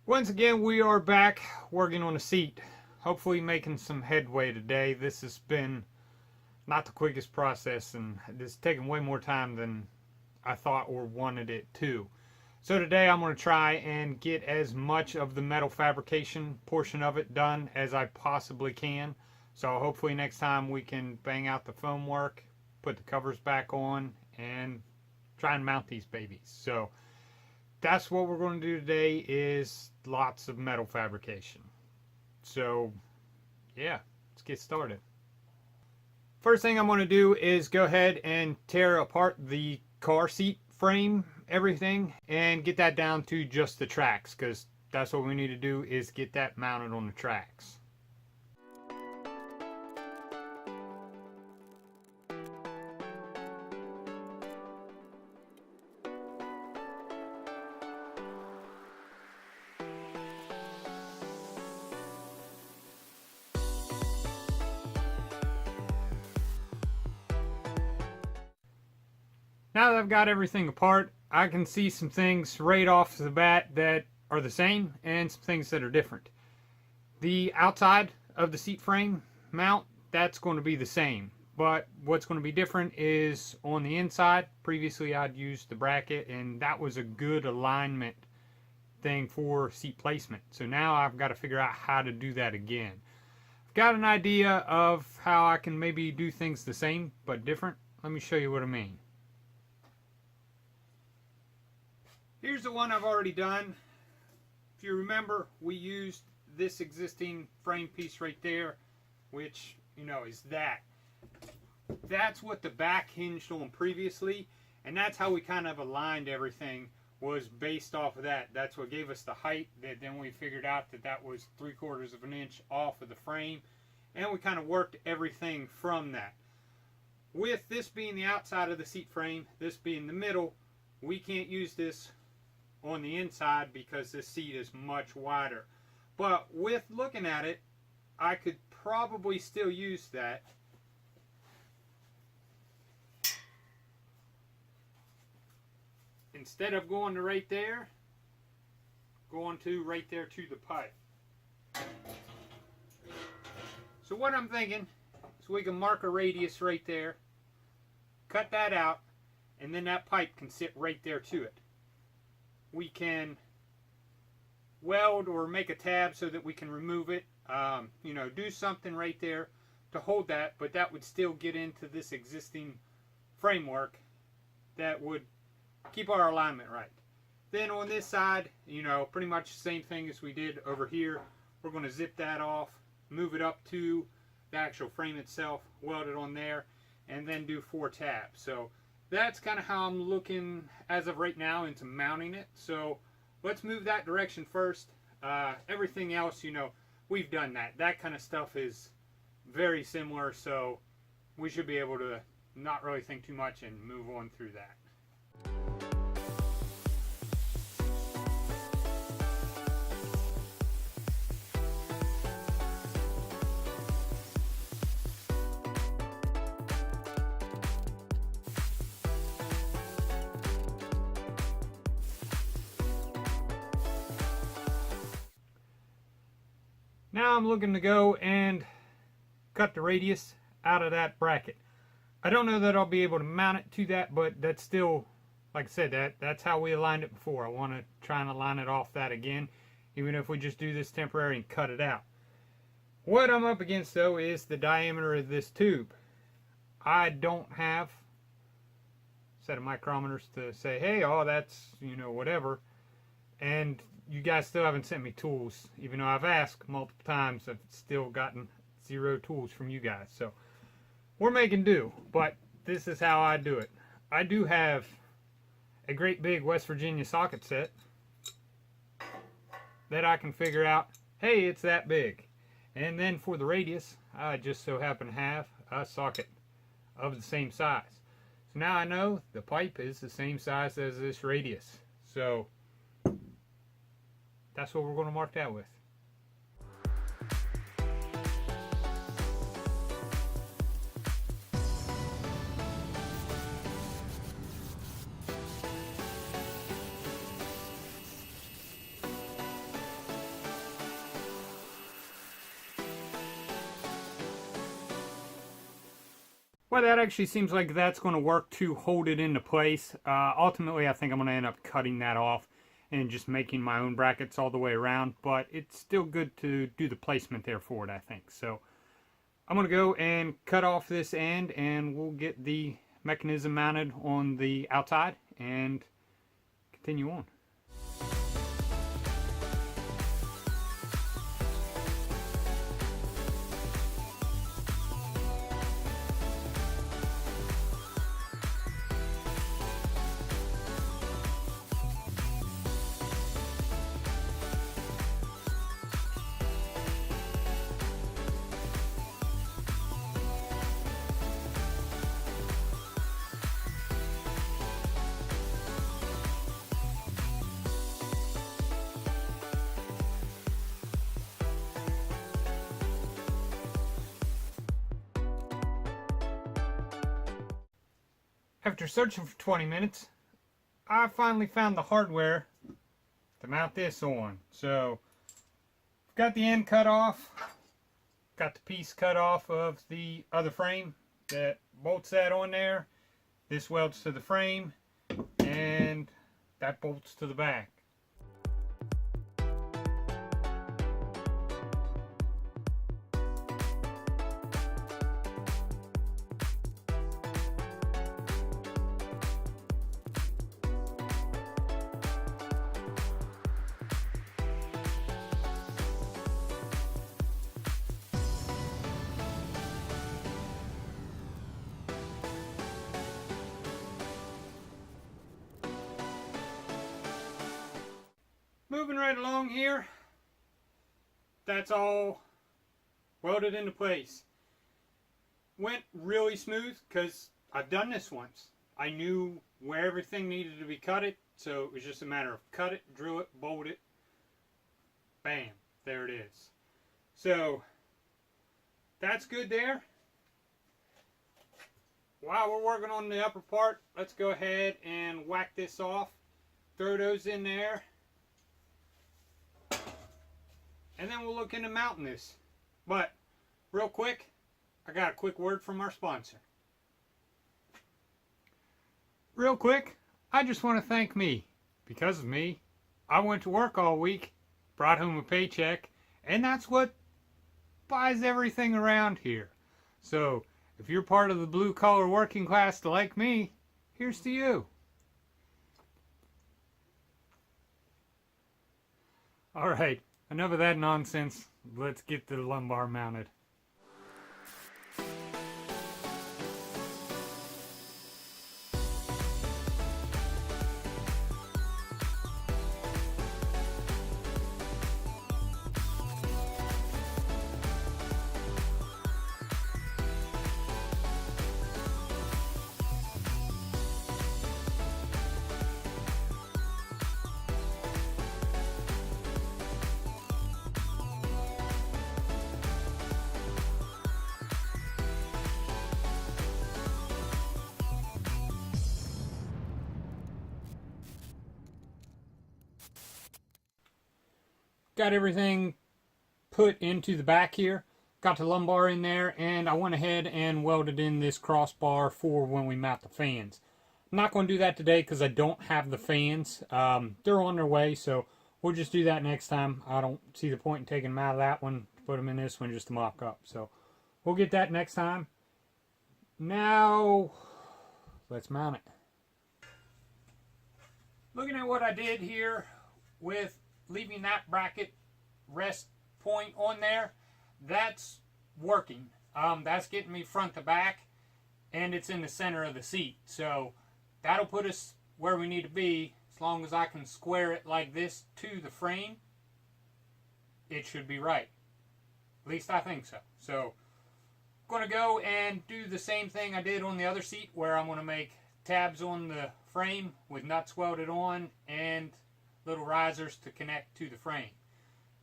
Once again, we are back working on a seat. Hopefully making some headway today. This has been not the quickest process, and it's taken way more time than I thought or wanted it to. So today I'm going to try and get as much of the metal fabrication portion of it done as I possibly can. So hopefully next time we can bang out the foam work, put the covers back on, and try and mount these babies. So that's what we're going to do today, is lots of metal fabrication. So yeah, let's get started. First thing I'm going to do is go ahead and tear apart the car seat frame, everything, and get that down to just the tracks, because that's what we need to do, is get that mounted on the tracks. Now that I've got everything apart, I can see some things right off the bat that are the same and some things that are different. The outside of the seat frame mount, that's going to be the same. But what's going to be different is on the inside. Previously I'd used the bracket, and that was a good alignment thing for seat placement. So now I've got to figure out how to do that again. I've got an idea of how I can maybe do things the same but different. Let me show you what I mean. Here's the one I've already done. If you remember, we used this existing frame piece right there, which, you know, is that. That's what the back hinged on previously, and that's how we kind of aligned everything, was based off of that. That's what gave us the height. That then we figured out that that was 3/4 of an inch off of the frame, and we kind of worked everything from that. With this being the outside of the seat frame, this being the middle, we can't use this on the inside because this seat is much wider. But with looking at it, I could probably still use that. Instead of going to right there, going to right there to the pipe. So what I'm thinking is we can mark a radius right there, cut that out, and then that pipe can sit right there to it. We can weld or make a tab so that we can remove it, you know, do something right there to hold that, but that would still get into this existing framework that would keep our alignment right. Then on this side, you know, pretty much the same thing as we did over here. We're going to zip that off, move it up to the actual frame itself, weld it on there, and then do 4 tabs. So that's kind of how I'm looking as of right now into mounting it. So let's move that direction first. Everything else, you know, we've done that. That kind of stuff is very similar, so we should be able to not really think too much and move on through that. Now I'm looking to go and cut the radius out of that bracket. I don't know that I'll be able to mount it to that, but that's still, like I said, that's how we aligned it before. I want to try and align it off that again, even if we just do this temporary and cut it out. What I'm up against, though, is the diameter of this tube. I don't have a set of micrometers to say, hey, oh, that's, you know, whatever. And you guys still haven't sent me tools. Even though I've asked multiple times, I've still gotten 0 tools from you guys. So we're making do, but this is how I do it. I do have a great big West Virginia socket set that I can figure out, hey, it's that big. And then for the radius, I just so happen to have a socket of the same size. So now I know the pipe is the same size as this radius. So that's what we're going to mark that with. Well, that actually seems like that's going to work to hold it into place. Ultimately, I think I'm going to end up cutting that off and just making my own brackets all the way around. But it's still good to do the placement there for it, I think. So I'm going to go and cut off this end, and we'll get the mechanism mounted on the outside and continue on. After searching for 20 minutes, I finally found the hardware to mount this on. So, got the end cut off, got the piece cut off of the other frame that bolts that on there. This welds to the frame, and that bolts to the back. Moving right along here, that's all welded into place. Went really smooth because I've done this once. I knew where everything needed to be cut it, so it was just a matter of cut it, drill it, bolt it, bam, there it is. So that's good there. While we're working on the upper part, let's go ahead and whack this off, throw those in there, and then we'll look into mounting this. But real quick, I got a quick word from our sponsor. Real quick, I just want to thank me. Because of me, I went to work all week, brought home a paycheck, and that's what buys everything around here. So if you're part of the blue collar working class like me, here's to you. Alright, enough of that nonsense. Let's get the lumbar mounted. Got everything put into the back here. Got the lumbar in there, and I went ahead and welded in this crossbar for when we mount the fans. I'm not going to do that today because I don't have the fans. They're on their way, so we'll just do that next time. I don't see the point in taking them out of that one to put them in this one just to mock up. So we'll get that next time. Now, let's mount it. Looking at what I did here with leaving that bracket rest point on there, that's working. That's getting me front to back, and it's in the center of the seat. So that'll put us where we need to be. As long as I can square it like this to the frame, it should be right. At least I think so. So I'm going to go and do the same thing I did on the other seat, where I'm going to make tabs on the frame with nuts welded on and little risers to connect to the frame,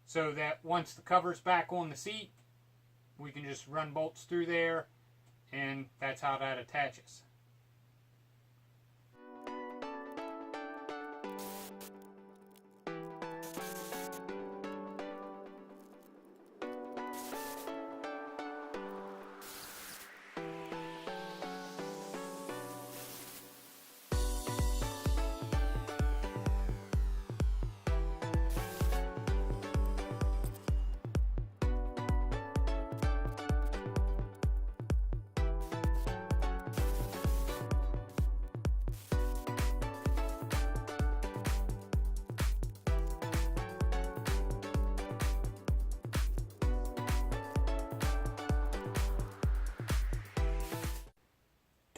so that once the cover's back on the seat, we can just run bolts through there, and that's how that attaches.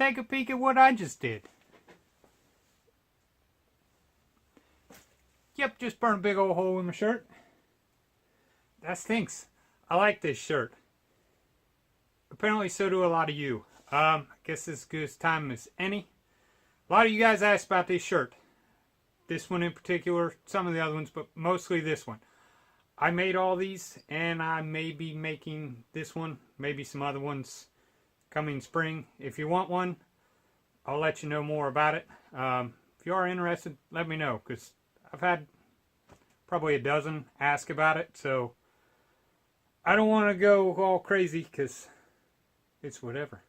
take a peek at what I just did. Yep, just burned a big old hole in my shirt. That stinks. I like this shirt. Apparently so do a lot of you. I guess it's as good as time as any. A lot of you guys asked about this shirt. This one in particular, some of the other ones, but mostly this one. I made all these, and I may be making this one, maybe some other ones coming spring. If you want one, I'll let you know more about it. If you are interested, let me know, because I've had probably a dozen ask about it, so I don't want to go all crazy, because it's whatever.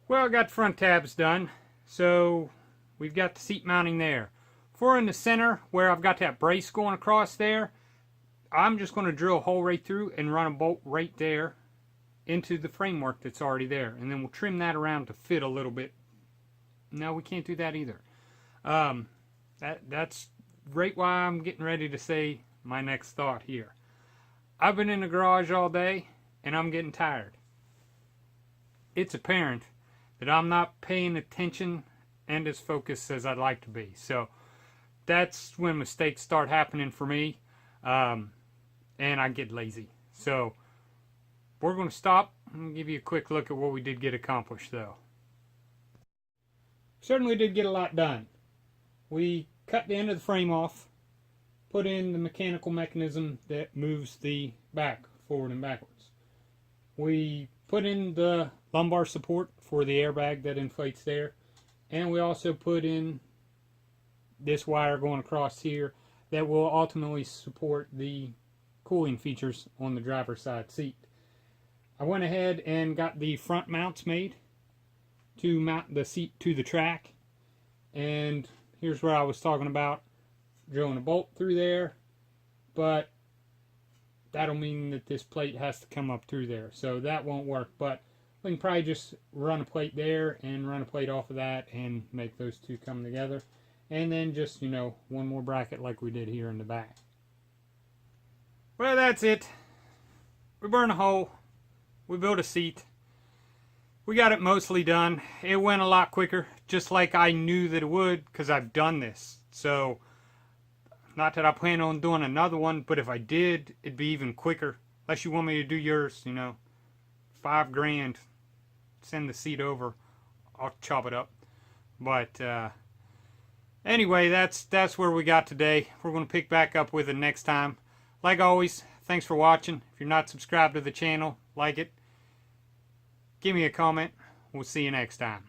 Well, I got the front tabs done, so we've got the seat mounting there. For in the center, where I've got that brace going across there, I'm just going to drill a hole right through and run a bolt right there into the framework that's already there. And then we'll trim that around to fit a little bit. No, we can't do that either. That's right why I'm getting ready to say my next thought here. I've been in the garage all day, and I'm getting tired. It's apparent that I'm not paying attention and as focused as I'd like to be. So that's when mistakes start happening for me, and I get lazy. So we're going to stop. I'm going to give you a quick look at what we did get accomplished, though. Certainly did get a lot done. We cut the end of the frame off, put in the mechanical mechanism that moves the back forward and backwards. We put in the lumbar support for the airbag that inflates there, and we also put in this wire going across here that will ultimately support the cooling features on the driver's side seat. I went ahead and got the front mounts made to mount the seat to the track, and here's where I was talking about drilling a bolt through there, but that'll mean that this plate has to come up through there, so that won't work. But we can probably just run a plate there and run a plate off of that and make those two come together, and then just, you know, one more bracket like we did here in the back. Well, that's it. We burned a hole, we built a seat, we got it mostly done. It went a lot quicker, just like I knew that it would, because I've done this. So not that I plan on doing another one, but if I did, it'd be even quicker. Unless you want me to do yours, you know, $5 grand, send the seat over, I'll chop it up. But anyway, that's where we got today. We're going to pick back up with it next time. Like always, thanks for watching. If you're not subscribed to the channel, like it. Give me a comment. We'll see you next time.